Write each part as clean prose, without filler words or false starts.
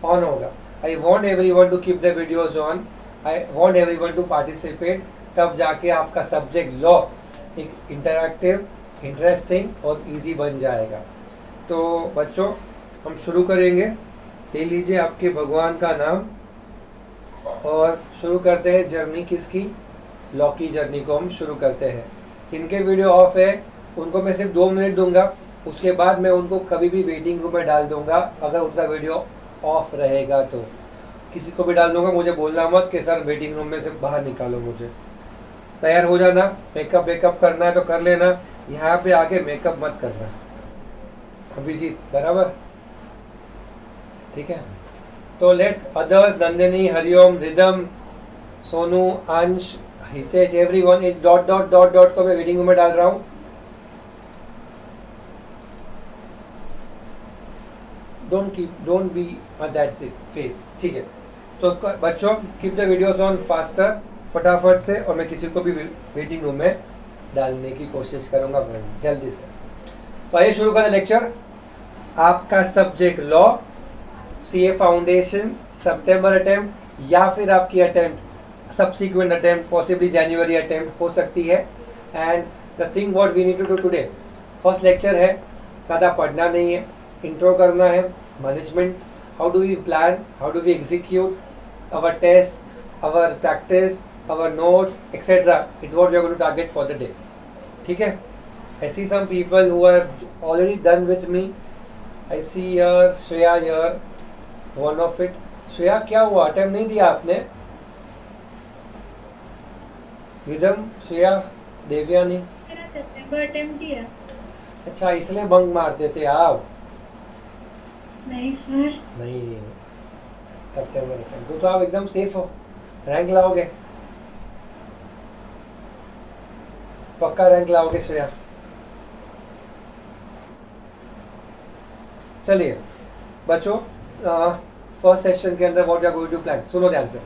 On होगा। I want everyone to keep the videos on, I want everyone to participate, तब जाके आपका subject law एक interactive, interesting और इजी बन जाएगा। तो बच्चों हम शुरू करेंगे। ले लीजिए आपके भगवान का नाम और शुरू करते हैं जर्नी किसकी, लॉ की जर्नी को हम शुरू करते हैं। जिनके वीडियो ऑफ है उनको मैं सिर्फ 2 मिनट दूंगा, उसके बाद मैं उनको कभी भी वेटिंग रूम में डाल दूंगा अगर उनका वीडियो ऑफ रहेगा तो। किसी को भी डाल दूंगा, मुझे बोलना मत कि सर वेटिंग रूम में से बाहर निकालो मुझे। तैयार हो जाना, मेकअप वेकअप करना है तो कर लेना, यहाँ पे आके मेकअप मत करना। अभिजीत बराबर, ठीक है। तो let's others, Nandini, Hariom, Ridham, Sonu, Ansh, Hitesh, everyone is dot dot dot dot को मैं वेटिंग रूम में डाल रहा हूँ। डोंट बी दैट फेस, ठीक है। तो बच्चों keep the videos on faster, फटाफट से, और मैं किसी को भी वेटिंग रूम में डालने की कोशिश करूंगा जल्दी से। तो आइए शुरू करें लेक्चर। आपका सब्जेक्ट लॉ, सीए फाउंडेशन, सितंबर अटेम्प्ट या फिर आपकी अटेम्प्ट सब्सिक्वेंट अटेम्प्ट, पॉसिबली जनवरी अटेम्प्ट हो सकती है। And the thing what we need to do today, first lecture है, ज़्यादा पढ़ना नहीं है, इंट्रो करना है, management, how do we plan, how do we execute our test, our practice, our notes, etc. It's what we are going to target for the day. ठीक है। I see some people who are already done with me. I see here Shreya here, one of it. Shreya क्या हुआ, attempt नहीं दिया आपने? Rhythm, Shreya, Devyani, मेरा सितंबर attempt दिया। अच्छा इसलिए बंक मारते थे आप? नहीं सर, नहीं, सितंबर अटेम्प्ट तो आप एकदम सेफ हो, रैंक लाओगे, पक्का रैंक लाओगे श्रेया। चलिए बच्चों, फर्स्ट सेशन के अंदर what you are going to plan, सुनो ध्यान से।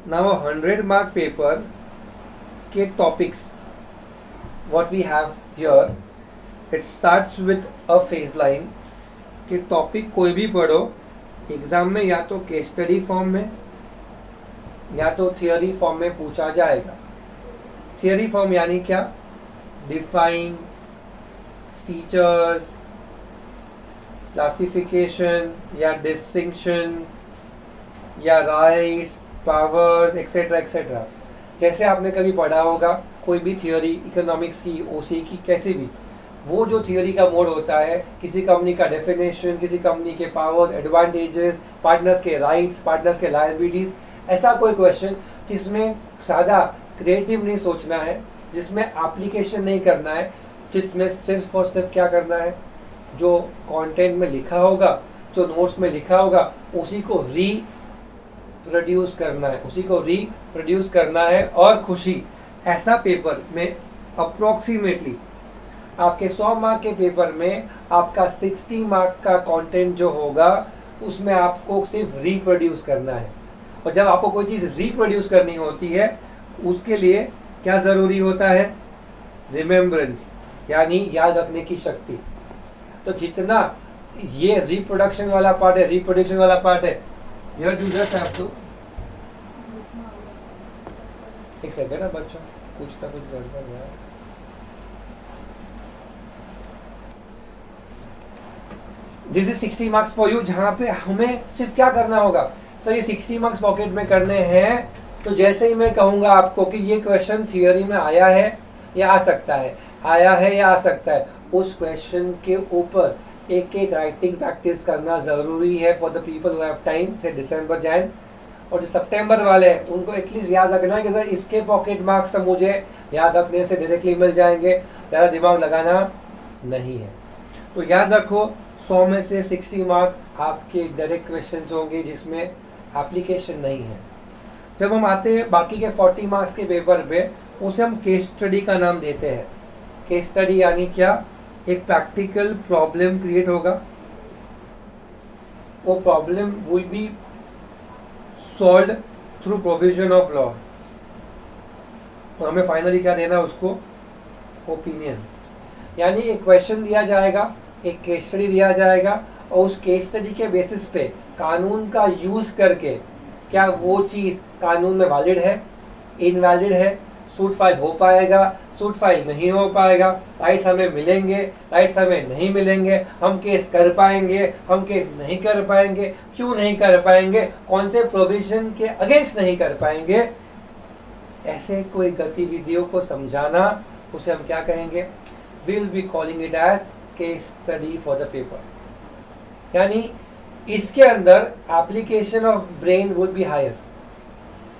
नाउ 100 मार्क पेपर के topics what we have here, it starts with a phase line कि टॉपिक कोई भी पढ़ो एग्जाम में या तो केस स्टडी फॉर्म में या तो थियोरी फॉर्म में पूछा जाएगा। थियोरी फॉर्म यानी क्या, डिफाइन, फीचर्स, क्लासिफिकेशन या डिस्टिंक्शन या राइट्स, पावर्स, एक्सेट्रा एक्सेट्रा। जैसे आपने कभी पढ़ा होगा कोई भी थियोरी, इकोनॉमिक्स की, ओसी की, कैसे भी, वो जो थियोरी का मोड होता है, किसी कंपनी का डेफिनेशन, किसी कंपनी के पावर्स, एडवांटेजेस, पार्टनर्स के राइट्स, पार्टनर्स के लायबिलिटीज, ऐसा कोई क्वेश्चन जिसमें सादा क्रिएटिव नहीं सोचना है, जिसमें एप्लीकेशन नहीं करना है, जिसमें सिर्फ और सिर्फ क्या करना है, जो कंटेंट में लिखा होगा, जो नोट्स में लिखा होगा, उसी को रीप्रोड्यूस करना है, उसी को रीप्रोड्यूस करना है और खुशी। ऐसा पेपर में अप्रोक्सीमेटली आपके 100 मार्क के पेपर में आपका 60 मार्क का कंटेंट जो होगा उसमें आपको सिर्फ रिप्रोड्यूस करना है। और जब आपको कोई चीज़ रिप्रोड्यूस करनी होती है उसके लिए क्या ज़रूरी होता है, रिमेम्बरेंस, यानी याद रखने की शक्ति। तो जितना ये रिप्रोडक्शन वाला पार्ट है, रिप्रोडक्शन वाला पार्ट है, यू जस्ट हैव टू, एक सेकंड ना बच्चों, कुछ ना कुछ गड़बड़ है। This is 60 marks for you, जहाँ पे हमें सिर्फ क्या करना होगा, सर ये 60 मार्क्स पॉकेट में करने हैं। तो जैसे ही मैं कहूँगा आपको कि ये क्वेश्चन थियोरी में आया है या आ सकता है, आया है या आ सकता है, उस क्वेश्चन के ऊपर एक एक राइटिंग प्रैक्टिस करना ज़रूरी है for the people who have time, से दिसंबर जैन। और जो सितंबर वाले हैं उनको एटलीस्ट याद रखना है कि सर इसके पॉकेट मार्क्स मुझे याद रखने से डायरेक्टली मिल जाएंगे, ज़्यादा दिमाग लगाना नहीं है। तो याद रखो 100 में से 60 मार्क आपके डायरेक्ट क्वेश्चंस होंगे जिसमें एप्लीकेशन नहीं है। जब हम आते हैं बाकी के 40 मार्क्स के पेपर पे, उसे हम केस स्टडी का नाम देते हैं। केस स्टडी यानी क्या, एक प्रैक्टिकल प्रॉब्लम क्रिएट होगा, वो problem will be solved through provision of law. तो हमें फाइनली क्या देना उसको, ओपिनियन। यानी एक क्वेश्चन दिया जाएगा, एक केस स्टडी दिया जाएगा और उस केस स्टडी के बेसिस पे कानून का यूज करके क्या वो चीज़ कानून में वैलिड है, इनवैलिड है, सूट फाइल हो पाएगा, सूट फाइल नहीं हो पाएगा, राइट्स हमें मिलेंगे, राइट्स हमें नहीं मिलेंगे, हम केस कर पाएंगे, हम केस नहीं कर पाएंगे, क्यों नहीं कर पाएंगे, कौन से प्रोविजन के अगेंस्ट नहीं कर पाएंगे, ऐसे कोई गतिविधियों को समझाना, उसे हम क्या कहेंगे, we will be calling it as case study for the paper. यानी इसके अंदर application of brain would be higher,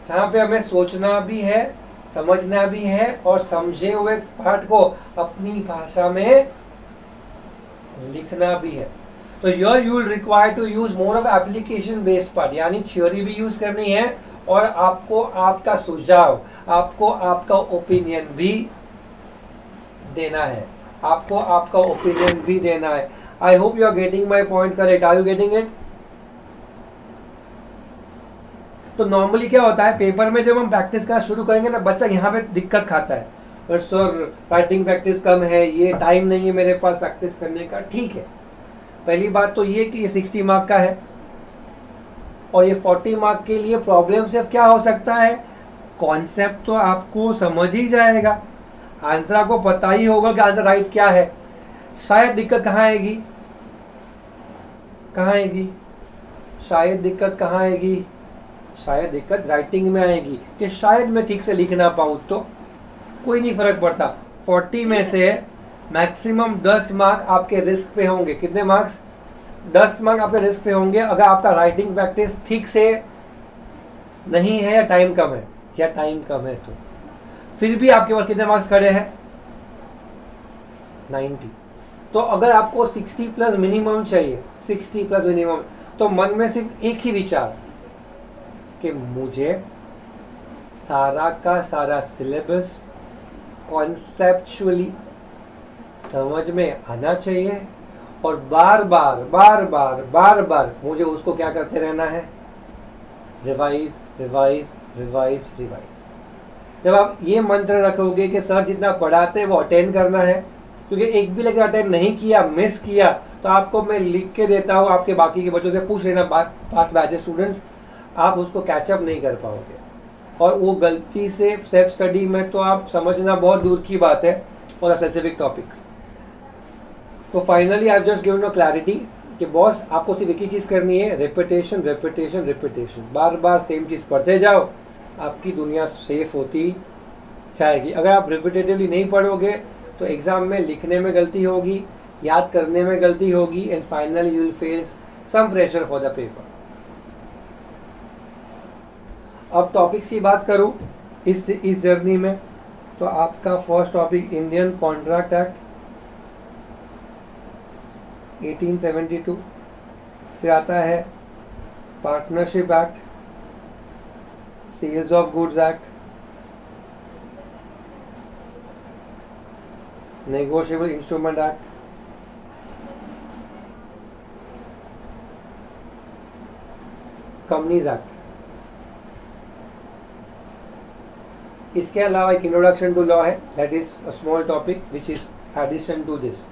जहाँ पे हमें सोचना भी है, समझना भी है और समझे हुए पार्ट को अपनी भाषा में लिखना भी है। तो your you will require to use more of application based part, यानी थ्योरी भी यूज करनी है और आपको आपका सुझाव, आपको आपका ओपिनियन भी देना है, आपको आपका ओपिनियन भी देना है। I hope you are getting my point correct. Are you getting it? तो नॉर्मली क्या होता है, पेपर में जब हम प्रैक्टिस करना शुरू करेंगे ना, बच्चा यहाँ पे दिक्कत खाता है, पर सर राइटिंग प्रैक्टिस कम है, ये टाइम नहीं है मेरे पास प्रैक्टिस करने का। ठीक है, पहली बात तो ये कि ये 60 मार्क का है और ये 40 मार्क के लिए प्रॉब्लम सिर्फ क्या हो सकता है, कॉन्सेप्ट तो आपको समझ ही जाएगा, आंसर आपको पता ही होगा कि आंसर राइट क्या है। शायद दिक्कत कहाँ आएगी, कहाँ आएगी, शायद दिक्कत कहाँ आएगी, शायद दिक्कत राइटिंग में आएगी कि शायद मैं ठीक से लिख ना पाऊँ। तो कोई नहीं फर्क पड़ता, 40 में से मैक्सिमम 10 मार्क आपके रिस्क पे होंगे। कितने मार्क्स? 10 मार्क आपके रिस्क पे होंगे अगर आपका राइटिंग प्रैक्टिस ठीक से नहीं है या टाइम कम है, या टाइम कम है। तो फिर भी आपके पास कितने मार्क्स खड़े हैं? 90। तो अगर आपको 60 प्लस मिनिमम चाहिए, 60 प्लस मिनिमम, तो मन में सिर्फ एक ही विचार कि मुझे सारा का सारा सिलेबस कॉन्सेप्चुअली समझ में आना चाहिए और बार बार मुझे उसको क्या करते रहना है, रिवाइज रिवाइज रिवाइज रिवाइज। जब आप ये मंत्र रखोगे कि सर जितना पढ़ाते हैं वो अटेंड करना है, क्योंकि एक भी लेक्चर अटेंड नहीं किया, मिस किया, तो आपको मैं लिख के देता हूँ, आपके बाकी के बच्चों से पूछ लेना, पास्ट बैचेस स्टूडेंट्स, आप उसको कैचअप नहीं कर पाओगे। और वो गलती से सेल्फ स्टडी में तो आप समझना बहुत दूर की बात है और स्पेसिफिक टॉपिक्स। तो finally I have just given a clarity कि बॉस आपको सिर्फ एक ही चीज़ करनी है, रिपीटेशन रिपीटेशन रिपीटेशन, बार बार सेम चीज़ पढ़ते जाओ, आपकी दुनिया सेफ होती जाएगी। अगर आप रिपीटेटिवली नहीं पढ़ोगे तो एग्ज़ाम में लिखने में गलती होगी, याद करने में गलती होगी, and finally you will face some pressure for the paper. अब टॉपिक्स की बात करूं इस जर्नी में, तो आपका first topic Indian contract act 1872, फिर आता है partnership act, sales of goods act, negotiable instrument act, companies act. इसके अलावा एक इंट्रोडक्शन टू लॉ है, that is a small topic which is addition to this.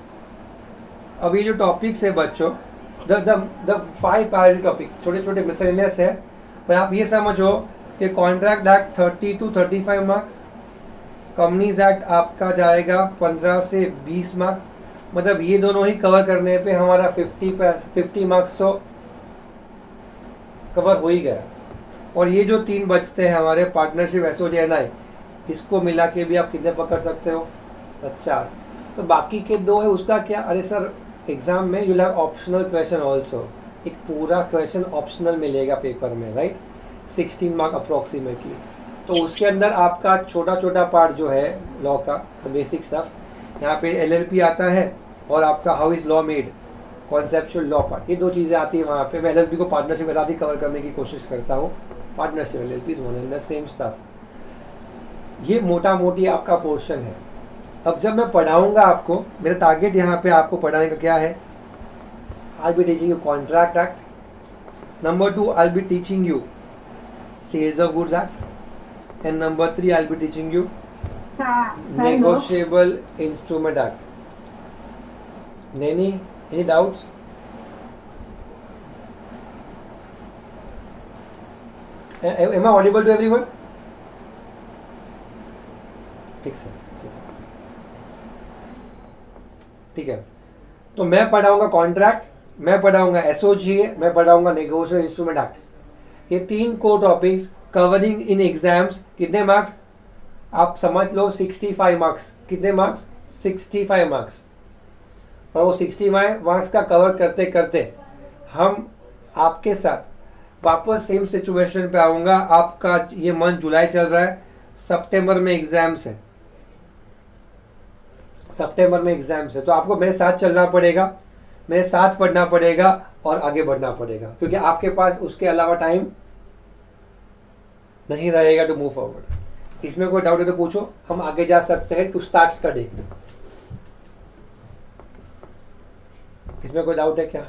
अब ये जो टॉपिक्स है बच्चों, द 5 प्रायोरिटी टॉपिक छोटे छोटे मिसलेनियस है, पर आप ये समझो कि contract act 30 to 35 mark, companies act आपका जाएगा 15 से 20 मार्क, मतलब ये दोनों ही कवर करने पे हमारा 50 मार्क्स तो कवर हो ही गया। और ये जो 3 बचते हैं हमारे पार्टनरशिप SOJ/NI, इसको मिला के भी आप कितने पकड़ सकते हो? 50। तो बाकी के 2 है, उसका क्या? अरे सर एग्जाम में you have optional question also, एक पूरा क्वेश्चन ऑप्शनल मिलेगा पेपर में, राइट? 16 mark approximately. तो उसके अंदर आपका छोटा छोटा पार्ट जो है लॉ का, तो बेसिक स्टफ, यहाँ पे LLP आता है और आपका how is law made, conceptual law part, ये 2 चीज़ें आती है वहाँ पे। मैं LLP को पार्टनरशिप के साथ ही कवर करने की कोशिश करता हूँ, partnership LLP is one and the same stuff. ये मोटा मोटी आपका पोर्शन है। अब जब मैं पढ़ाऊँगा आपको, मेरा टारगेट यहाँ पे आपको पढ़ाने का क्या है, I be teaching you contract act, number 2 I be teaching you sales of goods act, and number 3 I be teaching you negotiable instrument act. Any doubts? Am I audible to everyone? ठीक है, ठीक है। तो मैं पढ़ाऊंगा contract, मैं पढ़ाऊंगा एसओजीए, मैं पढ़ाऊंगा नेगोशिएशन इंस्ट्रूमेंट एक्ट। ये 3 core topics covering in exams. कितने मार्क्स? आप समझ लो 65 मार्क्स। कितने मार्क्स? 65 मार्क्स। और वो 65 मार्क्स का कवर करते करते हम आपके साथ वापस सेम सिचुएशन पे आऊँगा। आपका ये मंथ जुलाई चल रहा है, सितंबर में एग्जाम्स है, सितंबर में एग्जाम्स है। तो आपको मेरे साथ चलना पड़ेगा, मेरे साथ पढ़ना पड़ेगा और आगे बढ़ना पड़ेगा, क्योंकि आपके पास उसके अलावा टाइम नहीं रहेगा टू मूव फॉरवर्ड। इसमें कोई डाउट है तो पूछो, हम आगे जा सकते हैं टू स्टार्ट स्टडी। इसमें कोई डाउट है क्या?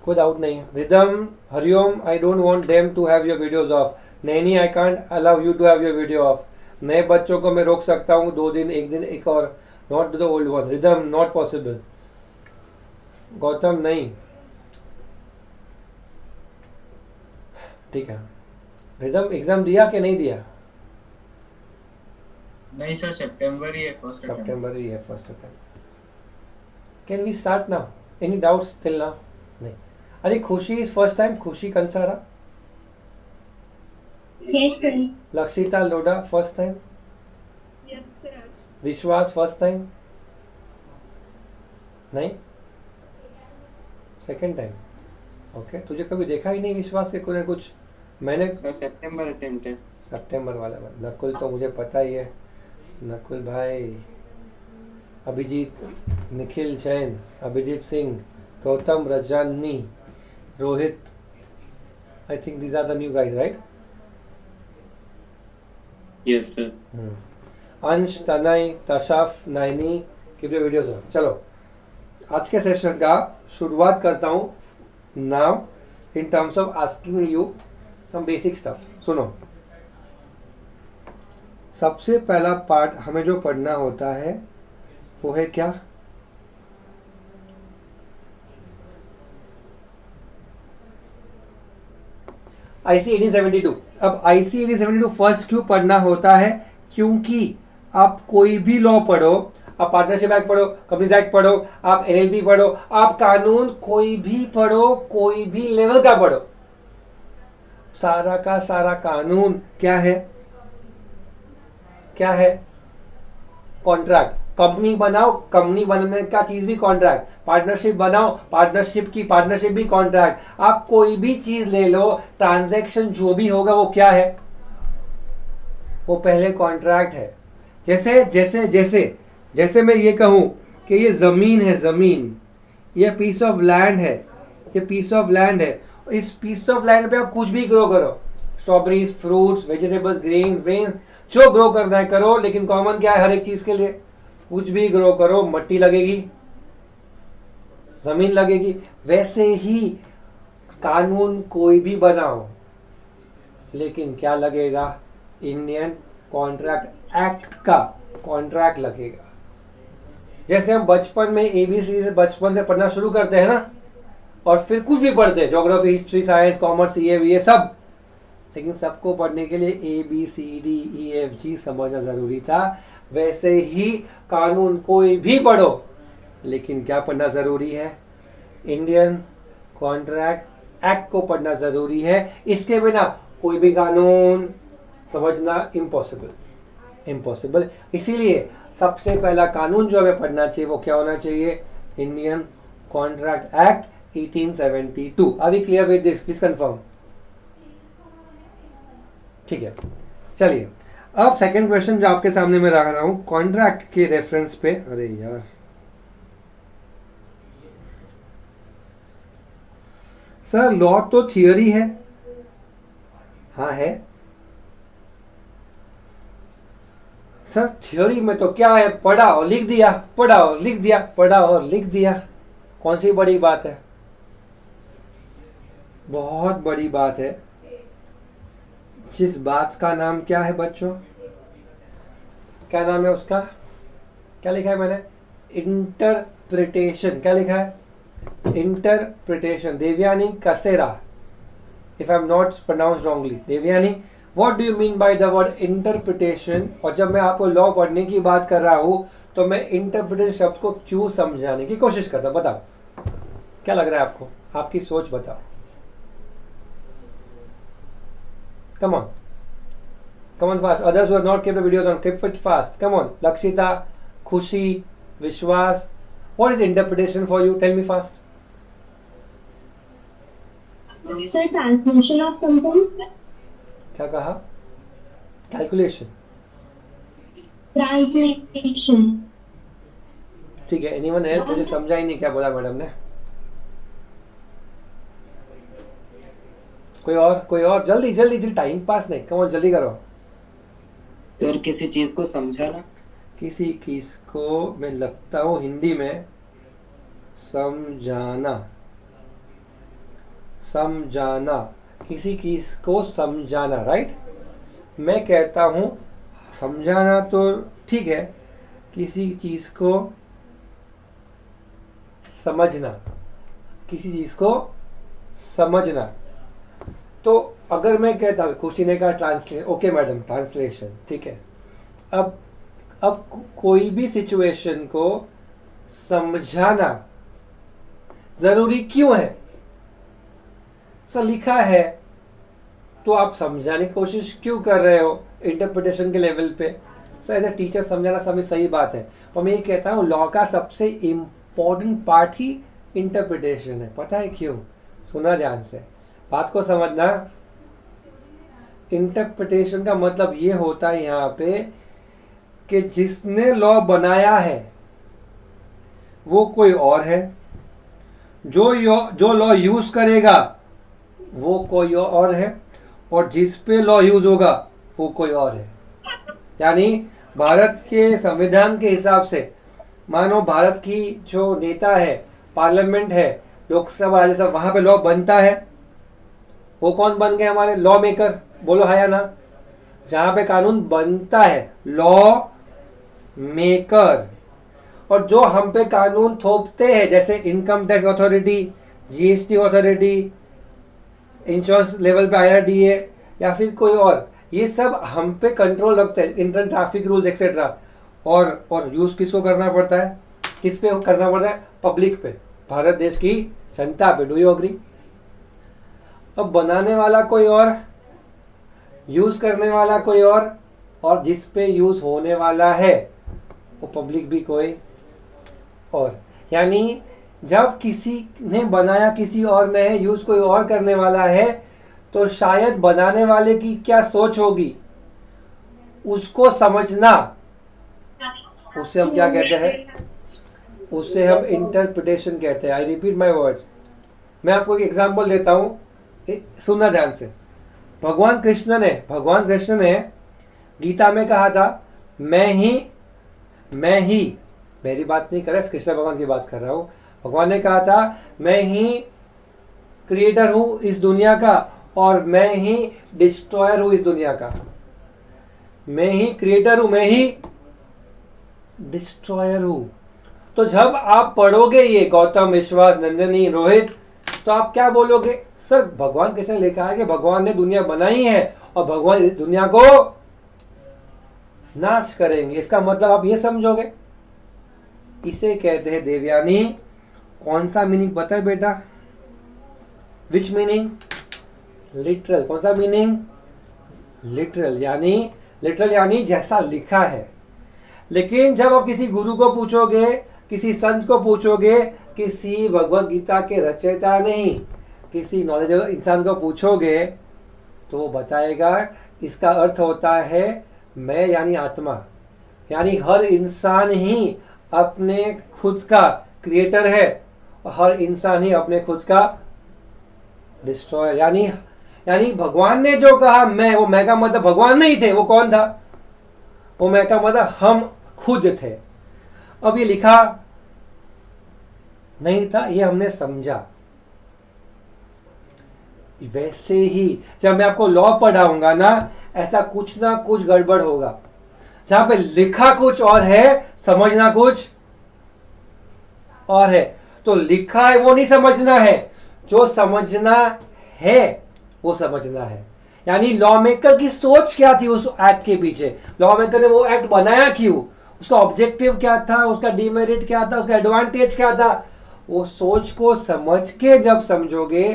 कोई डाउट नहीं है। Ridham, Hariom, I don't want them to have your videos off. Naini, I can't allow you to have your video off. नए बच्चों को मैं रोक सकता हूँ 2 दिन, 1 दिन एक और, not the old one. Rhythm, not possible. Gautam, नहीं, ठीक है। रिदम, एग्जाम दिया कि नहीं दिया? नहीं सर, सितंबर ही है, फर्स्ट सितंबर ही है, फर्स्ट सितंबर। Can we start now? Any doubts till now? नहीं। अरे Khushi is first time. Khushi Kansara. Yes, sir. Lakshita Loda first time. Yes, sir. Vishwas first time? नहीं, सेकंड टाइम। ओके, तुझे कभी देखा ही नहीं विश्वास के कोई कुछ? मैंने सितंबर अटेम्प्ट है। सितंबर वाला। नकुल तो मुझे पता ही है, नकुल भाई, Abhijeet, Nikhil Jain, Abhijeet Singh, Gautam Rajani, Rohit, I think these are the new guys, right? Yes sir. Ansh, Tanay, Tashaf, Naini, keep your videos on. चलो आज के सेशन का शुरुआत करता हूँ now in terms of asking you some basic stuff. सुनो, सबसे पहला पार्ट हमें जो पढ़ना होता है वो है क्या? IC 1872। अब IC 1872 फर्स्ट क्यों पढ़ना होता है? क्योंकि आप कोई भी लॉ पढ़ो, आप पार्टनरशिप एक्ट पढ़ो, कंपनीज एक्ट पढ़ो, आप LLP पढ़ो, आप कानून कोई भी पढ़ो, कोई भी लेवल का पढ़ो, सारा का सारा कानून क्या है? क्या है? कॉन्ट्रैक्ट। कंपनी बनाओ, कंपनी बनाने का चीज भी कॉन्ट्रैक्ट। पार्टनरशिप बनाओ, पार्टनरशिप की पार्टनरशिप भी कॉन्ट्रैक्ट। आप कोई भी चीज ले लो, ट्रांजैक्शन जो भी होगा वो क्या है? वो पहले कॉन्ट्रैक्ट है। जैसे जैसे जैसे जैसे मैं ये कहूं कि ये जमीन है, जमीन, ये पीस ऑफ लैंड है, ये पीस ऑफ लैंड है। इस पीस ऑफ लैंड पे आप कुछ भी ग्रो करो, स्ट्रॉबेरीज, फ्रूट्स, वेजिटेबल्स, ग्रेन्स, जो ग्रो करना है करो, लेकिन कॉमन क्या है हर एक चीज के लिए? कुछ भी ग्रो करो, मट्टी लगेगी, जमीन लगेगी। वैसे ही कानून कोई भी बनाओ, लेकिन क्या लगेगा? इंडियन कॉन्ट्रैक्ट एक्ट का कॉन्ट्रैक्ट लगेगा। जैसे हम बचपन में ABC से बचपन से पढ़ना शुरू करते हैं ना, और फिर कुछ भी पढ़ते हैं, ज्योग्राफी, हिस्ट्री, साइंस, कॉमर्स, ये सब, लेकिन सबको पढ़ने के लिए ABCDEFG समझना जरूरी था। वैसे ही कानून कोई भी पढ़ो, लेकिन क्या पढ़ना जरूरी है? इंडियन कॉन्ट्रैक्ट एक्ट को पढ़ना जरूरी है। इसके बिना कोई भी कानून समझना इम्पॉसिबल। इसीलिए सबसे पहला कानून जो हमें पढ़ना चाहिए वो क्या होना चाहिए? Indian contract act 1872। Are we clear with this? Please confirm. ठीक है, चलिए अब सेकंड क्वेश्चन जो आपके सामने मैं रख रहा हूं कॉन्ट्रैक्ट के रेफरेंस पे। अरे यार, सर लॉ तो थियोरी है। हाँ है सर, थ्योरी में तो क्या है? पढ़ा और लिख दिया, पढ़ा और लिख दिया, पढ़ा और लिख दिया। कौन सी बड़ी बात है? बहुत बड़ी बात है। जिस बात का नाम क्या है बच्चों? क्या नाम है उसका? क्या लिखा है मैंने? इंटरप्रिटेशन। क्या लिखा है? Interpretation. Devyani Kasera, if I'm not pronounced wrongly. Devyani, what do you mean by the word interpretation? और जब मैं आपको लॉ पढ़ने की बात कर रहा हूँ तो मैं इंटरप्रिटेशन शब्द को क्यों समझाने की कोशिश करता हूँ? बताओ क्या लग रहा है आपको, आपकी सोच बताओ. Come on fast. Others who have not kept the videos on, keep it fast. Come on. Lakshita, Khushi, Vishwas. What is interpretation for you? Tell me fast. Sir, translation of something. क्या कहा? Calculation. Translation. ठीक है. Anyone else? मुझे समझा ही नहीं क्या बोला madam ने. कोई और जल्दी टाइम पास नहीं. कम ऑन जल्दी करो. सर किसी चीज को समझाना. किसी चीज को मैं लगता हूँ हिंदी में समझाना किसी चीज को समझाना. राइट. मैं कहता हूँ समझाना तो ठीक है, किसी चीज को समझना. तो अगर मैं कहता हूँ, खुशी ने कहा ट्रांसलेशन. ओके मैडम, ट्रांसलेशन ठीक है. अब कोई भी सिचुएशन को समझाना जरूरी क्यों है? सर लिखा है तो आप समझाने की कोशिश क्यों कर रहे हो इंटरप्रिटेशन के लेवल पे? सर एज ए टीचर समझाना समय सही बात है, पर मैं ये कहता हूँ लॉ का सबसे इम्पोर्टेंट पार्ट ही इंटरप्रिटेशन है. पता है क्यों? सुना ध्यान से, बात को समझना. इंटरप्रिटेशन का मतलब ये होता है यहाँ पे कि जिसने लॉ बनाया है वो कोई और है, जो लॉ यूज करेगा वो कोई और है, और जिस पे लॉ यूज होगा वो कोई और है. यानी भारत के संविधान के हिसाब से मानो भारत की जो नेता है, पार्लियामेंट है, लोकसभा, राज्यसभा, वहां पे लॉ बनता है. वो कौन बन गए? हमारे लॉ मेकर. बोलो हाँ या ना. जहां पे कानून बनता है, लॉ मेकर. और जो हम पे कानून थोपते हैं, जैसे income tax authority, GST authority, insurance level पे IRDA या फिर कोई और, ये सब हम पे कंट्रोल रखते हैं. Internet traffic rules etcetera. और यूज़ किसको करना पड़ता है? किस पे करना पड़ता है? पब्लिक पे, भारत देश की जनता पे. Do you agree? अब बनाने वाला कोई और, यूज़ करने वाला कोई और जिस पे यूज़ होने वाला है वो पब्लिक भी कोई और. यानी जब किसी ने बनाया किसी और ने है, यूज़ कोई और करने वाला है, तो शायद बनाने वाले की क्या सोच होगी उसको समझना, उससे हम क्या कहते हैं? उससे हम इंटरप्रिटेशन कहते हैं. I repeat my words. मैं आपको एक एग्जाम्पल देता हूँ, सुनना ध्यान से. भगवान कृष्ण ने गीता में कहा था मैं ही, मेरी बात नहीं कर रहा, कृष्ण भगवान की बात कर रहा हूँ. भगवान ने कहा था मैं ही क्रिएटर हूँ इस दुनिया का और मैं ही डिस्ट्रॉयर हूँ इस दुनिया का. मैं ही क्रिएटर हूँ, मैं ही डिस्ट्रॉयर हूँ. तो जब आप पढ़ोगे ये गौतम, विश्वास, नंदनी, रोहित, तो आप क्या बोलोगे? सर भगवान कृष्ण ने लिखा है कि भगवान ने दुनिया बनाई है और भगवान दुनिया को नाश करेंगे. इसका मतलब आप ये समझोगे. इसे कहते हैं देवयानी, कौन सा मीनिंग पता है बेटा? विच मीनिंग? लिटरल. कौन सा मीनिंग? लिटरल. यानी जैसा लिखा है. लेकिन जब आप किसी गुरु को पूछोगे, किसी संत को पूछोगे, किसी भगवत गीता के रचयिता नहीं, किसी नॉलेजेबल इंसान को पूछोगे, तो वो बताएगा इसका अर्थ होता है मैं यानी आत्मा. यानी हर इंसान ही अपने खुद का क्रिएटर है और हर इंसान ही अपने खुद का डिस्ट्रॉयर. यानी भगवान ने जो कहा मैं, वो मैं का मतलब भगवान नहीं थे. वो कौन था? वो मैं का मतलब हम खुद थे. अब ये लिखा नहीं था, ये हमने समझा. वैसे ही जब मैं आपको लॉ पढ़ाऊंगा ना, ऐसा कुछ ना कुछ गड़बड़ होगा. जहां पे लिखा कुछ और है, समझना कुछ और है. तो लिखा है वो नहीं समझना है, जो समझना है वो समझना है। यानी लॉ मेकर की सोच क्या थी उस एक्ट के पीछे, लॉ मेकर ने वो एक्ट बनाया क्यों, उसका ऑब्जेक्टिव क्या था, उसका डिमेरिट क्या था, उसका एडवांटेज क्या था, वो सोच को समझ के जब समझोगे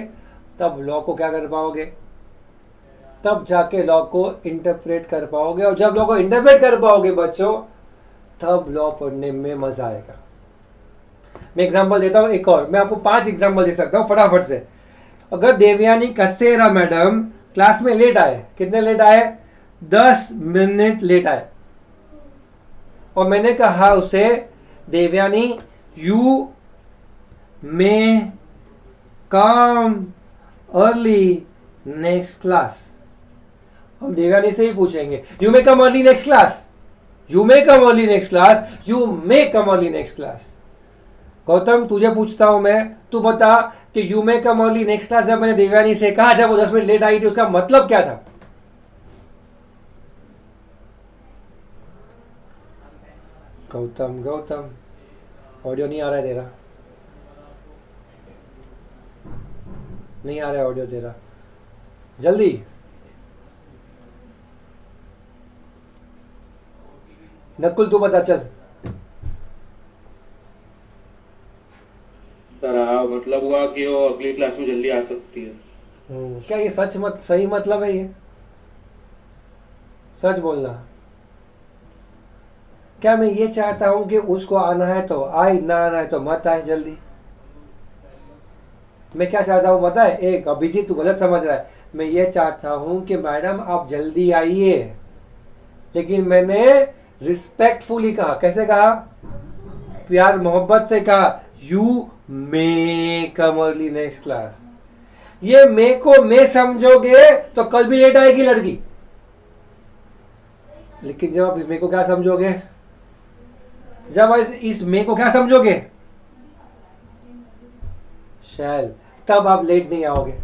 तब लॉ को क्या कर पाओगे, तब जाके लॉ को इंटरप्रेट कर पाओगे। और जब लॉ को इंटरप्रेट कर पाओगे बच्चों, तब लॉ पढ़ने में मजा आएगा। मैं एग्जांपल देता हूँ एक और, मैं आपको 5 एग्जांपल दे सकता हूँ फटाफट से। अगर देवयानी कसेरा मैडम क्लास में लेट आए, कितने लेट आए, 10 मिनट लेट आए, और मैंने कहा उसे Devyani you may come early next class, हम देवयानी से ही पूछेंगे you may come early next class, you may come early next class, you may come early next class. Gautam तुझे पूछता हूं मैं, तू बता कि you may come early next class जब मैंने देवयानी से कहा, जब वो 10 मिनट लेट आई थी, उसका मतलब क्या था। गौतम गौतम ऑडियो नहीं आ रहा है तेरा, नहीं आ रहा है ऑडियो तेरा, जल्दी। नकुल तू बता चल। सर हाँ, मतलब हुआ कि वो अगली क्लास में जल्दी आ सकती है। क्या ये सच मत सही मतलब है, ये सच बोलना। क्या मैं ये चाहता हूं कि उसको आना है तो आए, ना आना है तो मत आए जल्दी। मैं क्या चाहता हूं पता है, एक अभिजीत तू गलत समझ रहा है, मैं ये चाहता हूं कि मैडम आप जल्दी आइए, लेकिन मैंने रिस्पेक्टफुली कहा। कैसे कहा, प्यार मोहब्बत से कहा, you may come early next class. ये मे को मे समझोगे तो कल भी लेट आएगी लड़की, लेकिन जब आप इस मे को क्या समझोगे, जब इस मे को क्या समझोगे, शैल, तब आप लेट नहीं आओगे।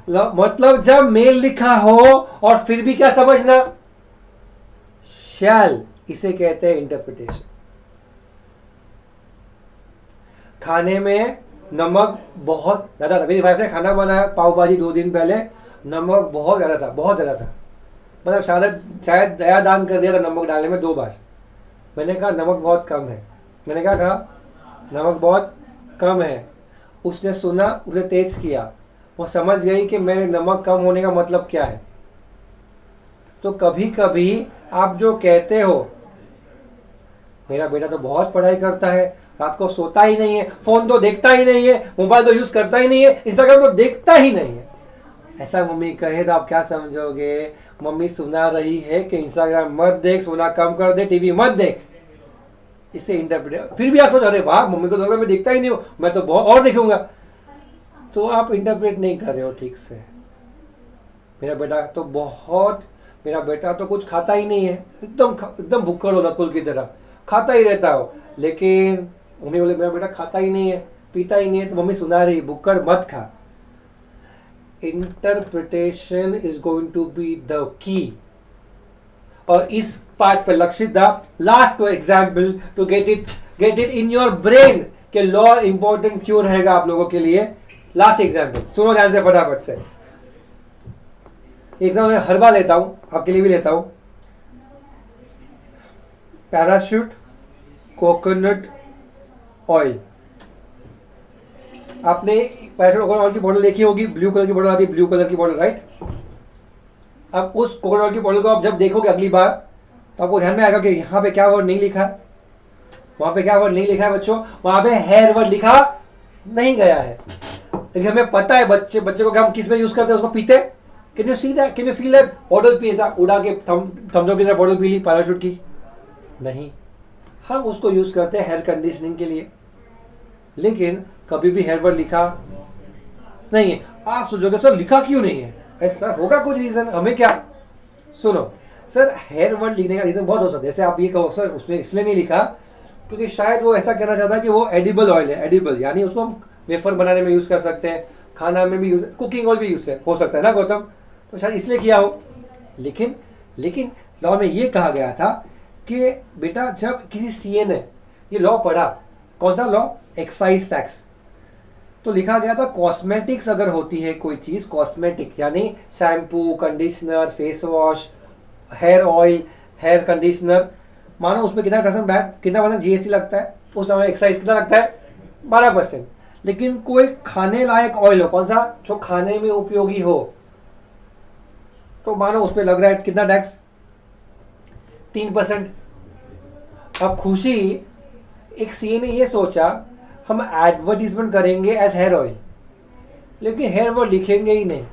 मतलब जब मेल लिखा हो और फिर भी क्या समझना, शैल, इसे कहते हैं इंटरप्रिटेशन। खाने में नमक बहुत ज्यादा था, मेरी वाइफ ने खाना बनाया पाव भाजी 2 दिन पहले, नमक बहुत ज्यादा था, बहुत ज्यादा था, मतलब शायद दया दान कर दिया था नमक डालने में 2 बार। मैंने कहा नमक बहुत कम है, मैंने क्या कहा, नमक बहुत कम है। उसने सुना, उसे टेस्ट किया, वो समझ गई कि मेरे नमक कम होने का मतलब क्या है। तो कभी कभी आप जो कहते हो, मेरा बेटा तो बहुत पढ़ाई करता है, रात को सोता ही नहीं है, फोन तो देखता ही नहीं है, मोबाइल तो यूज करता ही नहीं है, इंस्टाग्राम तो देखता ही नहीं है, ऐसा मम्मी कहे तो आप क्या समझोगे, मम्मी सुना रही है कि इंस्टाग्राम मत देख, सोना कम कर दे, टीवी मत देख। इसे इंटरप्रेट, फिर भी आप सोच रहे वाह मम्मी को तो मैं देखता ही नहीं हूँ, मैं तो बहुत और देखूंगा, तो आप इंटरप्रेट नहीं कर रहे हो ठीक से। मेरा बेटा तो कुछ खाता ही नहीं है, एकदम भुक्कड़ हो नकुल की तरह, खाता ही रहता हो, लेकिन मम्मी बोले मेरा बेटा खाता ही नहीं है, पीता ही नहीं है, तो मम्मी सुना रही भुक्कड़ मत खा। Interpretation is going to be the key. और इस पार्ट पे Lakshit the last example to get it in your brain के लॉ इंपॉर्टेंट क्यों रहेगा आप लोगों के लिए। लास्ट एग्जाम्पल सुनो ध्यान से फटाफट से। एग्जाम में हर बार लेता हूं, आपके लिए भी लेता हूं। पैराशूट कोकोनट ऑयल, आपने पैराशूट कोकोनट ऑयल की बॉटल देखी होगी, ब्लू कलर की बॉटल आती है, ब्लू कलर की बॉटल, राइट। अब उस कोकोनट ऑयल की बॉटल को आप जब देखोगे अगली बार, तो आपको ध्यान में आएगा कि यहाँ पे क्या वर्ड नहीं लिखा, वहां पे क्या वर्ड नहीं लिखा है बच्चों, वहां पे हेयर वर्ड लिखा नहीं गया है। लेकिन हमें पता है बच्चे को हम किस में यूज करते हैं, उसको पीते। Can you see that, can you feel that, bottle P, ऐसा उड़ा के थम्स अप की तरह बॉटल पी ली पैराशूट की, नहीं, हम उसको यूज करते हैं हेयर कंडीशनिंग के लिए, लेकिन कभी भी हेयर वर्ड लिखा नहीं है। आप सोचोगे सर लिखा क्यों नहीं है, ऐसा होगा कुछ रीजन, हमें क्या, सुनो सर हेयर वर्ड लिखने का रीजन बहुत हो सकता है। जैसे आप ये कहो सर उसने इसलिए नहीं लिखा क्योंकि शायद वो ऐसा कहना चाहता है कि वो एडिबल ऑयल है, एडिबल यानी उसको हम वेफर बनाने में यूज कर सकते हैं, खाना में भी यूज, कुकिंग ऑयल भी यूज हो सकता है ना गौतम, तो शायद इसलिए किया हो। लेकिन लॉ में ये कहा गया था कि बेटा जब किसी सीए ने ये लॉ पढ़ा, कौन सा लॉ, एक्साइज टैक्स, तो लिखा गया था कॉस्मेटिक्स अगर होती है कोई चीज, कॉस्मेटिक यानी shampoo, conditioner, face wash, hair oil, hair conditioner, मानो उसमें कितना परसेंट जीएसटी लगता है, उस समय एक्साइज कितना लगता है 12%। लेकिन कोई खाने लायक ऑयल हो, कौन सा, जो खाने में उपयोगी हो, तो मानो उस पर लग रहा है कितना टैक्स 3%। अब खुशी, एक सीए ने ये सोचा हम एडवर्टीजमेंट करेंगे एज हेयर ऑयल, लेकिन हेयर वो लिखेंगे ही नहीं।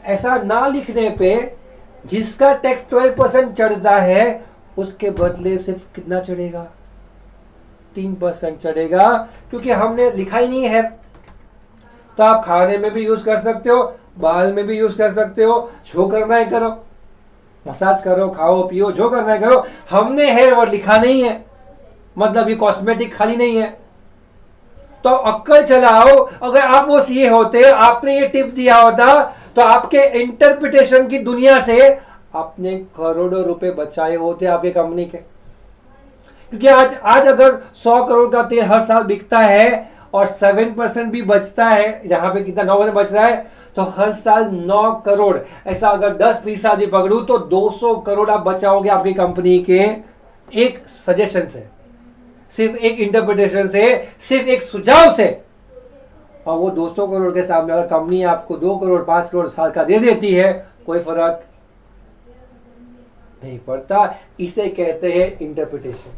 ऐसा ना लिखने पे जिसका टैक्स 12% चढ़ता है उसके बदले सिर्फ कितना चढ़ेगा, 3% चढ़ेगा, क्योंकि हमने लिखा ही नहीं है हेयर। तो आप खाने में भी यूज कर सकते हो, बाल में भी यूज कर सकते हो, जो करना है करो, मसाज करो, खाओ पियो, जो करना है करो, हमने हेयर वर्ड लिखा नहीं है, मतलब ये कॉस्मेटिक खाली नहीं है। तो अक्कल चलाओ, अगर आप वो सीए होते, आपने ये टिप दिया होता, तो आपके इंटरप्रिटेशन की दुनिया से आपने करोड़ों रुपए बचाए होते आपके कंपनी के। क्योंकि आज अगर 100 करोड़ का तेल हर साल बिकता है और 7% भी बचता है, यहाँ पे कितना 9% बच रहा है, तो हर साल 9 करोड़, ऐसा अगर 10% भी पकड़ू तो 200 करोड़ आप बचाओगे आपकी कंपनी के एक सजेशन से, सिर्फ एक इंटरप्रिटेशन से, सिर्फ एक सुझाव से। और वो 200 करोड़ के सामने अगर कंपनी आपको 2 करोड़ 5 करोड़ साल का दे देती है, कोई फर्क नहीं पड़ता। इसे कहते हैं इंटरप्रिटेशन।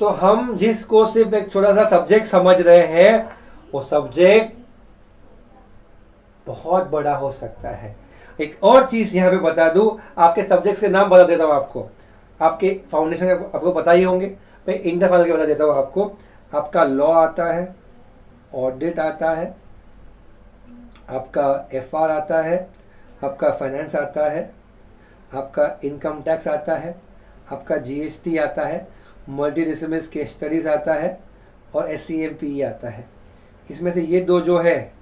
तो हम जिसको सिर्फ एक छोटा सा सब्जेक्ट समझ रहे हैं, वो सब्जेक्ट बहुत बड़ा हो सकता है। एक और चीज यहां पे बता दूं, आपके सब्जेक्ट्स के नाम बता देता हूं आपको, आपके फाउंडेशन आपको पता ही होंगे, मैं इंटर फाइनल के बता देता हूं आपको। आपका लॉ आता है, ऑडिट आता है, आपका एफआर आता है, आपका फाइनेंस आता है, आपका इनकम टैक्स आता है, आपका जीएसटी आता है, मल्टी डिसिप्लिनरी केस स्टडीज आता है, और एससीएमपी आता है। इसमें से ये 2 जो है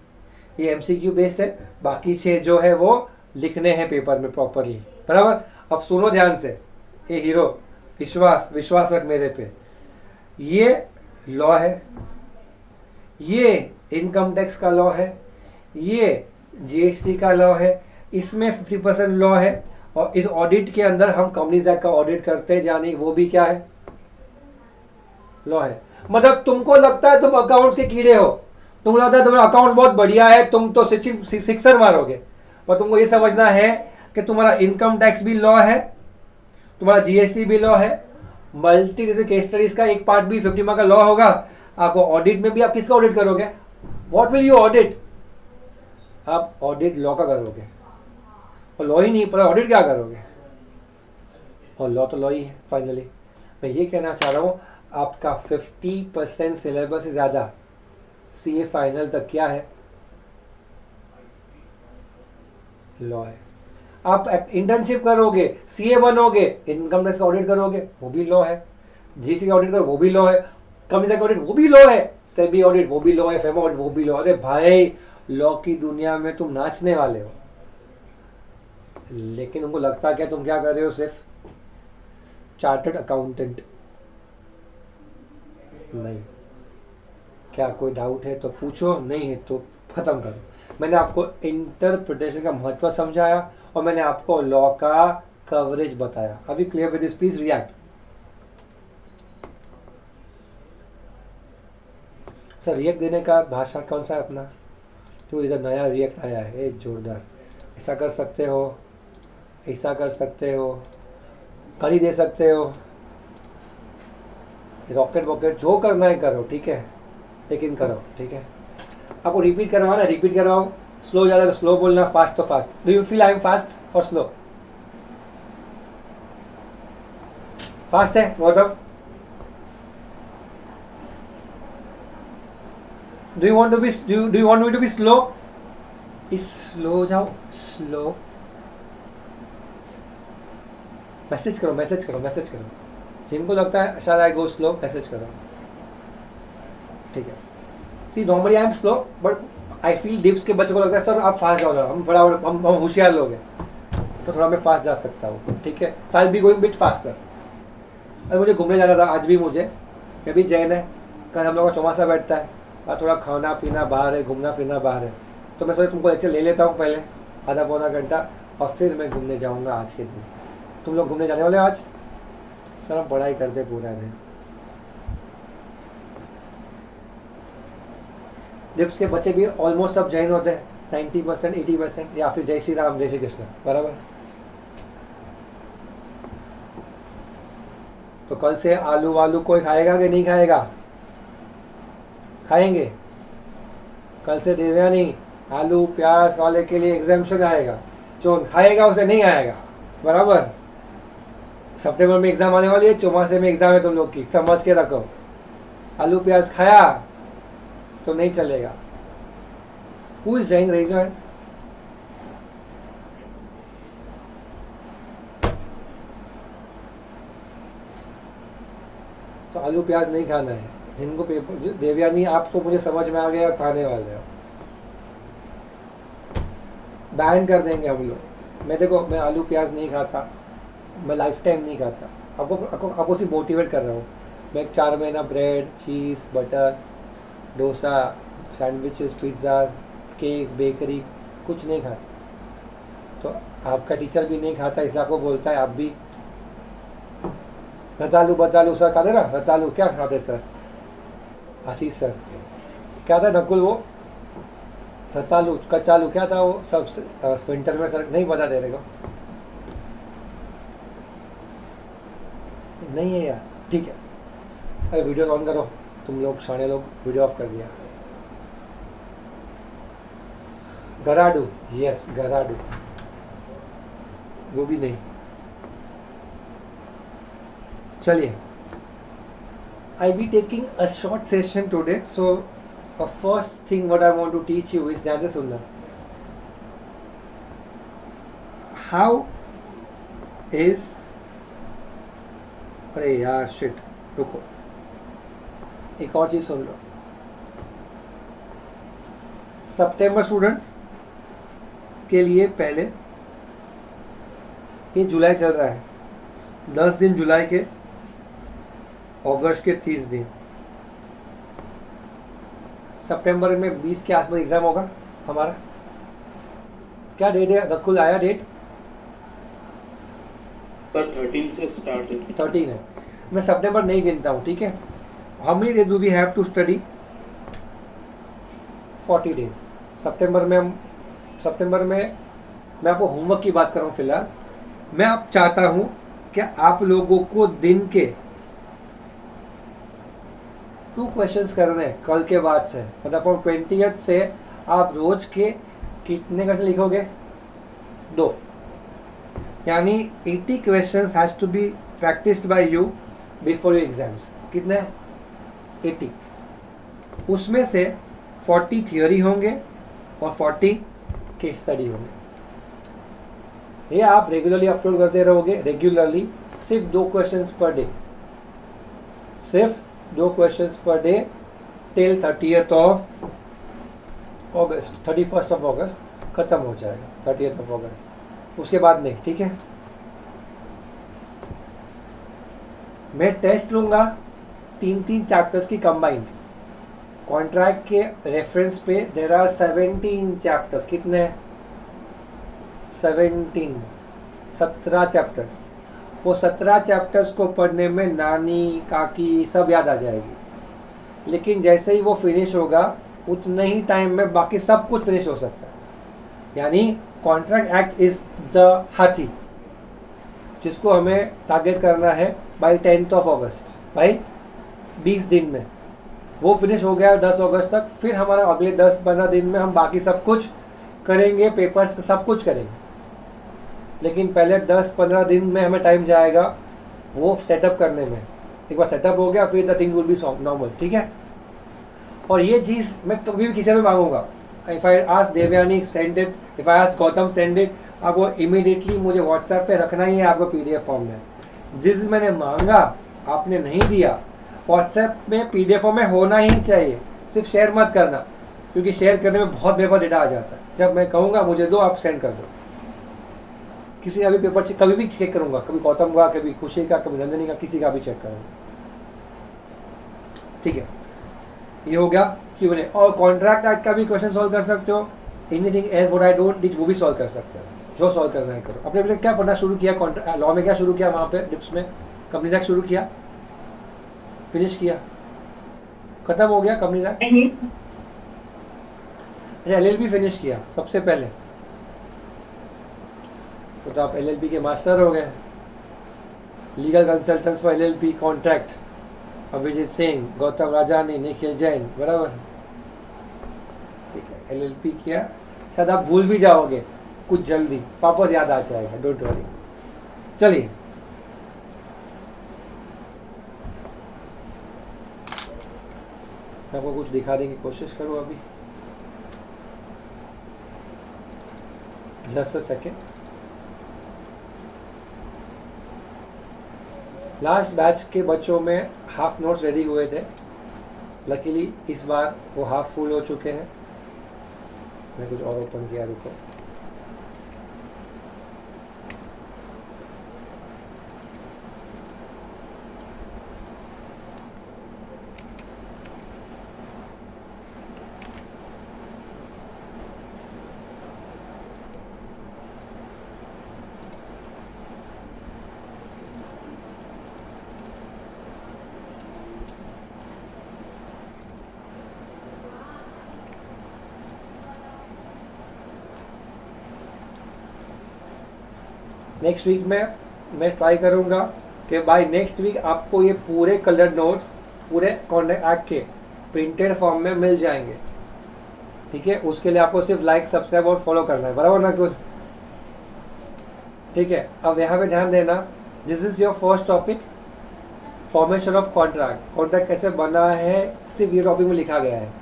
ये एमसीक्यू बेस्ड है, बाकी 6 जो है वो लिखने हैं पेपर में प्रॉपरली, बराबर। अब सुनो ध्यान से, ये हीरो, विश्वास रख मेरे पे। ये लॉ है, ये इनकम टैक्स का लॉ है, ये जीएसटी का लॉ है, इसमें 50% लॉ है, और इस ऑडिट के अंदर हम कंपनीज एक्ट का ऑडिट करते हैं, यानी वो भी क्या है, लॉ है। मतलब तुमको लगता है तुम अकाउंट्स के कीड़े हो, तुमको लगता है तुम्हारा अकाउंट बहुत बढ़िया है, तुम तो सिक्सर मारोगे, और तुमको ये समझना है कि तुम्हारा इनकम टैक्स भी लॉ है, तुम्हारा जीएसटी भी लॉ है, मल्टी डिसिप्लिनरी केस स्टडीज का एक पार्ट भी 50 मार्क का लॉ होगा। आपको ऑडिट में भी आप किसका ऑडिट करोगे, व्हाट विल यू ऑडिट, आप ऑडिट लॉ का करोगे, और लॉ ही नहीं पता ऑडिट क्या करोगे, और लॉ तो लॉ ही है। फाइनली मैं ये कहना चाह रहा हूँ, आपका 50% सिलेबस से ज़्यादा सीए फाइनल तक क्या है, लॉ है। आप इंटर्नशिप करोगे, सीए बनोगे, इनकम टैक्स का ऑडिट करोगे, वो भी लॉ है, जीएसटी का ऑडिट करोगे, वो भी लॉ है, कंपनी का ऑडिट वो भी लॉ है, सेबी ऑडिट वो भी लॉ है, फेमा ऑडिट वो भी लॉ। अरे भाई, लॉ की दुनिया में तुम नाचने वाले हो, लेकिन उनको लगता क्या तुम क्या कर रहे हो, सिर्फ चार्टर्ड अकाउंटेंट। नहीं, क्या कोई डाउट है तो पूछो, नहीं है तो खत्म करो। मैंने आपको इंटरप्रिटेशन का महत्व समझाया, और मैंने आपको लॉ का कवरेज बताया। अभी clear with this, please react. Sir react देने का भाषा कौन सा है अपना, तो इधर नया रिएक्ट आया है, जोरदार। ऐसा कर सकते हो, ऐसा कर सकते हो, गाली दे सकते हो, रॉकेट वॉकेट जो करना है करो, ठीक है, लेकिन करो, ठीक है। आपको रिपीट करवाना, रिपीट करवाओ, स्लो ज़्यादा तो स्लो बोलना, फास्ट तो fast. Do you feel I am fast और स्लो, फास्ट है Gautam, do you want to be, do you want me to be slow, slow जाओ, स्लो, मैसेज करो, मैसेज करो, मैसेज करो, जिनको लगता है शायद आई गो स्लो, मैसेज करो, ठीक है। See normally I am slow, but I feel डिप्स के बच्चों को लगता है सर आप फास्ट जाओ, हम बड़ा हम होशियार लोग हैं, तो थोड़ा मैं फास्ट जा सकता हूँ, ठीक है। तो आई बी गोइंग बिट फास्टर। अरे मुझे घूमने जाना था आज भी मुझे, मैं भी जैन है, कल हम लोग का चौमासा बैठता है, कल थोड़ा खाना पीना बाहर है, घूमना फिरना बाहर है, तो मैं सोचा तुमको लेक्चर ले लेता हूँ पहले आधा पौना घंटा, और फिर मैं घूमने जाऊँगा आज के दिन। तुम लोग घूमने जाने वाले हो आज? सर हम पढ़ाई करते पूरा दिन। दिप्स के बच्चे भी ऑलमोस्ट सब जैन होते हैं, 90% 80%, या फिर जय श्री राम जय श्री कृष्ण, बराबर। तो कल से आलू वालू कोई खाएगा कि नहीं खाएगा? खाएंगे। कल से देवयानी आलू प्याज वाले के लिए एग्जाम्शन आएगा, जो खाएगा उसे नहीं आएगा, बराबर। सितंबर में एग्जाम आने वाली है, चौमासे में एग्जाम है तुम लोग की, समझ के रखो। आलू प्याज खाया तो नहीं चलेगा। Who is Jain? Raise your hands. तो आलू प्याज नहीं खाना है जिनको पेपर। देवयानी आप तो मुझे समझ में आ गया, खाने वाले हो, बैन कर देंगे हम लोग। मैं देखो, मैं आलू प्याज नहीं खाता, मैं लाइफ टाइम नहीं खाता। आपको सिर्फ मोटिवेट कर रहा हूँ। मैं 4 महीना bread, cheese, butter, dosa, sandwiches, pizza, cake, bakery कुछ नहीं खाता। तो आपका टीचर भी नहीं खाता, इसलिए आपको बोलता है आप भी। रतालू बतालू सर खाते ना, रतालू क्या खाते सर? आशीष सर क्या था? नकुल वो रतालू कचालू क्या था वो सब विंटर में सर नहीं बता दे रहे को। नहीं है यार, ठीक है। अरे वीडियोस ऑन करो, तुम लोग शाणे लोग वीडियो ऑफ कर दिया। गराडू, यस गराडू, वो भी नहीं। चलिए, I be taking a short session today, so a first thing what I want to teach you is ध्यान से सुनना। How is, अरे यार शिट, रुको, एक और चीज सुन लो। सितंबर स्टूडेंट्स के लिए पहले, ये जुलाई चल रहा है, 10 दिन जुलाई के, अगस्त के 30 दिन, सितंबर में 20 के आसपास एग्जाम होगा हमारा। क्या डेट है? नकुल आया डेट? सर 13 से स्टार्ट है। 13 है। मैं सितंबर नहीं गिनता हूँ, ठीक है। How many days do we have to study? 40 days. सितंबर में मैं आपको होमवर्क की बात कर रहा हूँ फिलहाल। मैं आप चाहता हूँ कि आप लोगों को दिन के 2 क्वेश्चंस करने हैं कल के बाद से, मतलब फ्रॉम 20th से आप रोज के कितने क्वेश्चन लिखोगे? 2, यानी 80 questions has to be practised by you before your exams. कितने? 80। उसमें से 40 थियोरी होंगे और 40 केस स्टडी होंगे। ये आप रेगुलरली अपलोड करते रहोगे, रेगुलरली, सिर्फ 2 क्वेश्चंस पर डे, सिर्फ 2 questions per day till 30th of August, 31st of अगस्त खत्म हो जाएगा, 30th ऑफ अगस्त, उसके बाद नहीं, ठीक है। मैं टेस्ट लूँगा 3 चैप्टर्स की कंबाइंड। कॉन्ट्रैक्ट के रेफरेंस पे देयर आर 17 चैप्टर्स। कितने? 17 चैप्टर्स। वो 17 चैप्टर्स को पढ़ने में नानी काकी सब याद आ जाएगी, लेकिन जैसे ही वो फिनिश होगा उतने ही टाइम में बाकी सब कुछ फिनिश हो सकता है। यानी कॉन्ट्रैक्ट एक्ट इज द हाथी जिसको हमें टारगेट करना है बाय 10th ऑफ अगस्त, भाई 20 दिन में वो फिनिश हो गया 10 अगस्त तक। फिर हमारा अगले 10-15 दिन में हम बाकी सब कुछ करेंगे, पेपर्स सब कुछ करेंगे, लेकिन पहले 10-15 दिन में हमें टाइम जाएगा वो सेटअप करने में। एक बार सेटअप हो गया फिर the thing will be normal, ठीक है। और ये चीज़ मैं कभी भी किसी से मांगूंगा। If I ask Devyani send it, if I ask Gautam send it, आपको इमीडिएटली मुझे व्हाट्सएप पे रखना ही है आपको PDF फॉर्म में। जिस मैंने मांगा आपने नहीं दिया, व्हाट्सएप में PDF फॉर्म में होना ही चाहिए, सिर्फ शेयर मत करना, क्योंकि शेयर करने में बहुत बेकार डेटा आ जाता है। जब मैं कहूँगा मुझे दो, आप सेंड कर दो। किसी का भी पेपर चेक कभी भी चेक करूँगा, कभी गौतम का, कभी खुशी का, कभी नंदिनी का, किसी का भी चेक करूँगा। ठीक है, ये हो गया Q&A। और कॉन्ट्रैक्ट एक्ट का भी क्वेश्चन सॉल्व कर सकते हो, anything else what I don't teach वो भी सॉल्व कर सकते हो, जो सॉल्व करना है करो। अपने अभी तक क्या पढ़ना शुरू किया, कॉन्ट्रैक्ट लॉ में क्या शुरू किया, वहाँ पे डिप्स में कंपनीज एक्ट शुरू किया, फिनिश किया, खत्म हो गया कंपनीज एक्ट। अच्छा LLB फिनिश किया सबसे पहले, तो आप LLB के मास्टर हो गए, legal consultants for LLB contract, Abhijit Singh, Gautam Rajani, Nikhil Jain, बराबर, ठीक है। LLB किया, शायद आप भूल भी जाओगे कुछ जल्दी, वापस याद आ जाएगा, डोंट वरी। चलिए मैं आपको कुछ दिखाने की कोशिश करूँ अभी, just a second. Last batch के बच्चों में हाफ नोट्स रेडी हुए थे, लकीली इस बार वो हाफ फुल हो चुके हैं। मैं कुछ और ओपन किया, रुको। नेक्स्ट वीक में मैं ट्राई करूँगा कि बाय नेक्स्ट वीक आपको ये पूरे कलर नोट्स पूरे कॉन्ट्रैक्ट एक्ट के प्रिंटेड फॉर्म में मिल जाएंगे, ठीक है। उसके लिए आपको सिर्फ लाइक, सब्सक्राइब और फॉलो करना है, बराबर ना कुछ, ठीक है। अब यहाँ पे ध्यान देना, this is your first topic, formation of contract, contract कैसे बना है सिर्फ ये टॉपिक में लिखा गया है।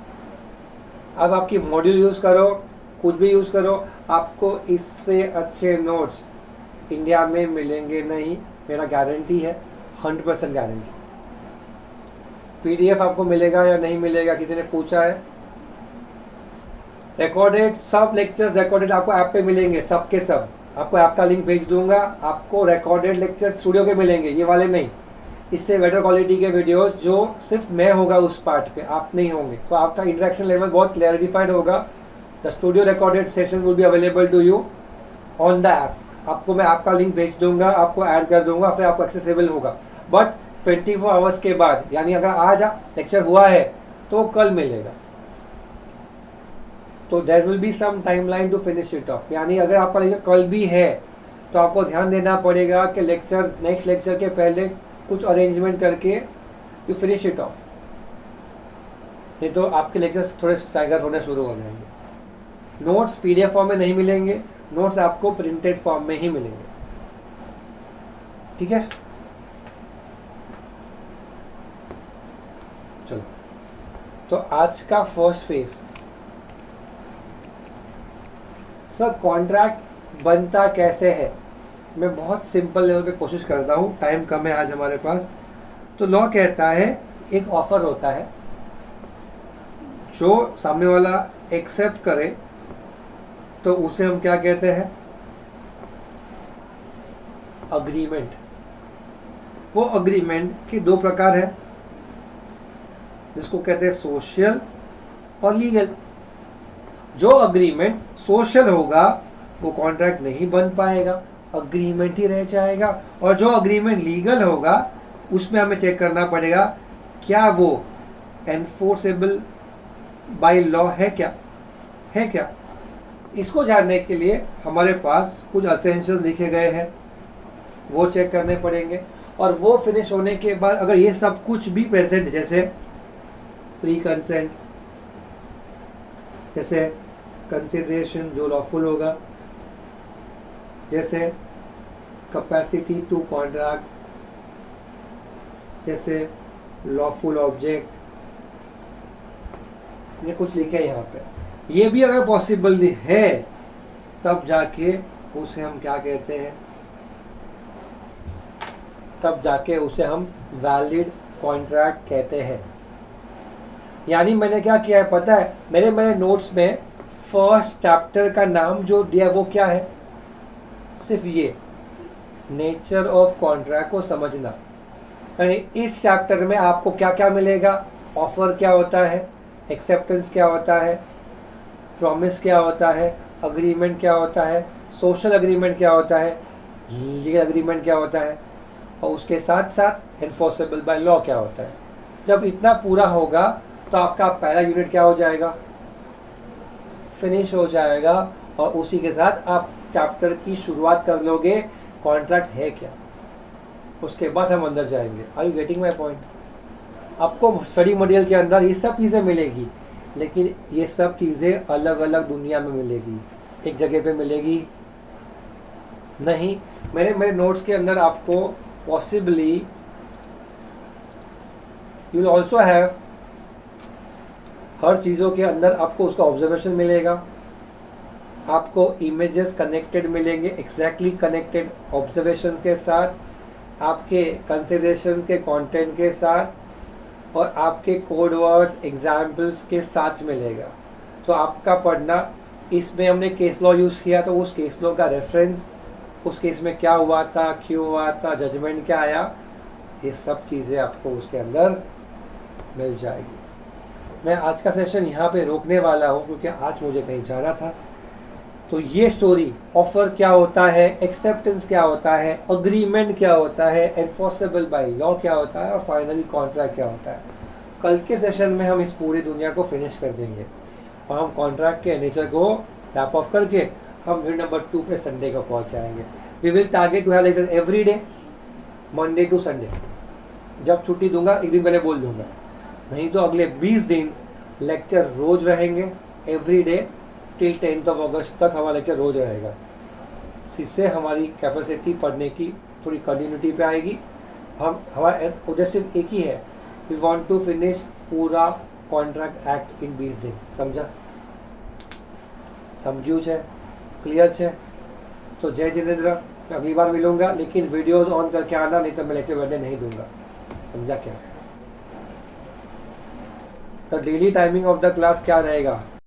अब आपकी मॉड्यूल यूज़ करो, कुछ भी यूज़ करो, आपको इससे अच्छे नोट्स इंडिया में मिलेंगे नहीं, मेरा गारंटी है, 100% गारंटी। PDF आपको मिलेगा या नहीं मिलेगा, किसी ने पूछा है? रिकॉर्डेड सब लेक्चर्स रिकॉर्डेड आपको ऐप पे मिलेंगे, सब के सब। आपको ऐप का लिंक भेज दूंगा, आपको रिकॉर्डेड लेक्चर्स स्टूडियो के मिलेंगे, ये वाले नहीं। इससे बेटर क्वालिटी के वीडियोस जो सिर्फ मैं होगा उस पार्ट पे, आप नहीं होंगे, तो आपका इंटरेक्शन लेवल बहुत क्लैरिफाइड होगा। The studio recorded session will be available to you on the app. आपको मैं आपका लिंक भेज दूंगा, आपको ऐड कर दूंगा, फिर आपको एक्सेसिबल होगा। बट 24 आवर्स के बाद, यानी अगर आज लेक्चर हुआ है तो कल मिलेगा, तो there will be some timeline to finish it off. यानी अगर आपका लेक्चर कल भी है तो आपको ध्यान देना पड़ेगा कि लेक्चर नेक्स्ट लेक्चर के पहले कुछ अरेंजमेंट करके यू फिनिश इट ऑफ, नहीं तो आपके लेक्चर्स थोड़े स्टाइगर होने शुरू हो जाएंगे। नोट्स PDF फॉर्म में नहीं मिलेंगे, नोट्स आपको प्रिंटेड फॉर्म में ही मिलेंगे, ठीक है। चलो, तो आज का फर्स्ट फेज, सर कॉन्ट्रैक्ट बनता कैसे है। मैं बहुत सिंपल लेवल पे कोशिश करता हूँ, टाइम कम है आज हमारे पास। तो लॉ कहता है एक ऑफर होता है, जो सामने वाला एक्सेप्ट करे तो उसे हम क्या कहते हैं, अग्रीमेंट। वो अग्रीमेंट के दो प्रकार है, जिसको कहते हैं सोशल और लीगल। जो अग्रीमेंट सोशल होगा वो कॉन्ट्रैक्ट नहीं बन पाएगा, अग्रीमेंट ही रह जाएगा। और जो अग्रीमेंट लीगल होगा उसमें हमें चेक करना पड़ेगा क्या वो एनफोर्सेबल बाय लॉ है क्या। इसको जानने के लिए हमारे पास कुछ एसेंशियल लिखे गए हैं, वो चेक करने पड़ेंगे। और वो फिनिश होने के बाद अगर ये सब कुछ भी प्रेजेंट, जैसे फ्री कंसेंट, जैसे कंसिडरेशन जो लॉफुल होगा, जैसे कैपेसिटी टू कॉन्ट्रैक्ट, जैसे लॉफुल ऑब्जेक्ट, ये कुछ लिखे हैं यहाँ पे। ये भी अगर पॉसिबल है तब जाके उसे हम क्या कहते हैं, तब जाके उसे हम वैलिड कॉन्ट्रैक्ट कहते हैं। यानी मैंने क्या किया है पता है, मेरे नोट्स में फर्स्ट चैप्टर का नाम जो दिया वो क्या है, सिर्फ ये नेचर ऑफ कॉन्ट्रैक्ट को समझना। यानी इस चैप्टर में आपको क्या क्या मिलेगा, ऑफर क्या होता है, एक्सेप्टेंस क्या होता है, प्रॉमिस क्या होता है, अग्रीमेंट क्या होता है, सोशल अग्रीमेंट क्या होता है, लीगल अग्रीमेंट क्या होता है, और उसके साथ साथ एनफोर्सेबल बाय लॉ क्या होता है। जब इतना पूरा होगा तो आपका पहला यूनिट क्या हो जाएगा, फिनिश हो जाएगा, और उसी के साथ आप चैप्टर की शुरुआत कर लोगे, कॉन्ट्रैक्ट है क्या। उसके बाद हम अंदर जाएंगे। Are you getting my point? आपको स्टडी मटेरियल के अंदर ये सब चीज़ें मिलेगी, लेकिन ये सब चीज़ें अलग अलग दुनिया में मिलेगी, एक जगह पे मिलेगी नहीं। मैंने मेरे नोट्स के अंदर आपको possibly you will also have, हर चीज़ों के अंदर आपको उसका ऑब्जर्वेशन मिलेगा, आपको इमेजेस कनेक्टेड मिलेंगे, एग्जैक्टली कनेक्टेड ऑब्जर्वेशंस के साथ, आपके कंसिडरेशन के कंटेंट के साथ, और आपके कोड वर्ड्स एग्जाम्पल्स के साथ मिलेगा। तो आपका पढ़ना, इसमें हमने केस लॉ यूज़ किया तो उस केस लॉ का रेफरेंस, उस केस में क्या हुआ था, क्यों हुआ था, जजमेंट क्या आया, ये सब चीज़ें आपको उसके अंदर मिल जाएगी। मैं आज का सेशन यहाँ पे रोकने वाला हूँ क्योंकि आज मुझे कहीं जाना था। तो ये स्टोरी, ऑफर क्या होता है, एक्सेप्टेंस क्या होता है, अग्रीमेंट क्या होता है, एनफोर्सेबल बाय लॉ क्या होता है, और फाइनली कॉन्ट्रैक्ट क्या होता है। कल के सेशन में हम इस पूरी दुनिया को फिनिश कर देंगे और हम कॉन्ट्रैक्ट के नेचर को रैप ऑफ करके हम यूनिट नंबर 2 पे संडे को पहुंच जाएंगे। We will target to have lecture every day, Monday to Sunday. जब छुट्टी दूंगा एक दिन पहले बोल दूंगा, नहीं तो अगले 20 दिन लेक्चर रोज रहेंगे, every day till 10th of August तक हमारा लेक्चर रोज रहेगा। इससे हमारी कैपेसिटी पढ़ने की थोड़ी कंटिन्यूटी पे आएगी। हमारा उद्देश्य एक ही है, वी वांट टू फिनिश पूरा कॉन्ट्रैक्ट एक्ट इन 20 दिन। समझा? समझू है? क्लियर है? तो जय जिनेंद्र, मैं अगली बार मिलूंगा, लेकिन वीडियोस ऑन करके आना, नहीं तो मैं लेक्चर बैठने नहीं दूंगा। समझा क्या? तो daily timing of the class क्या रहेगा?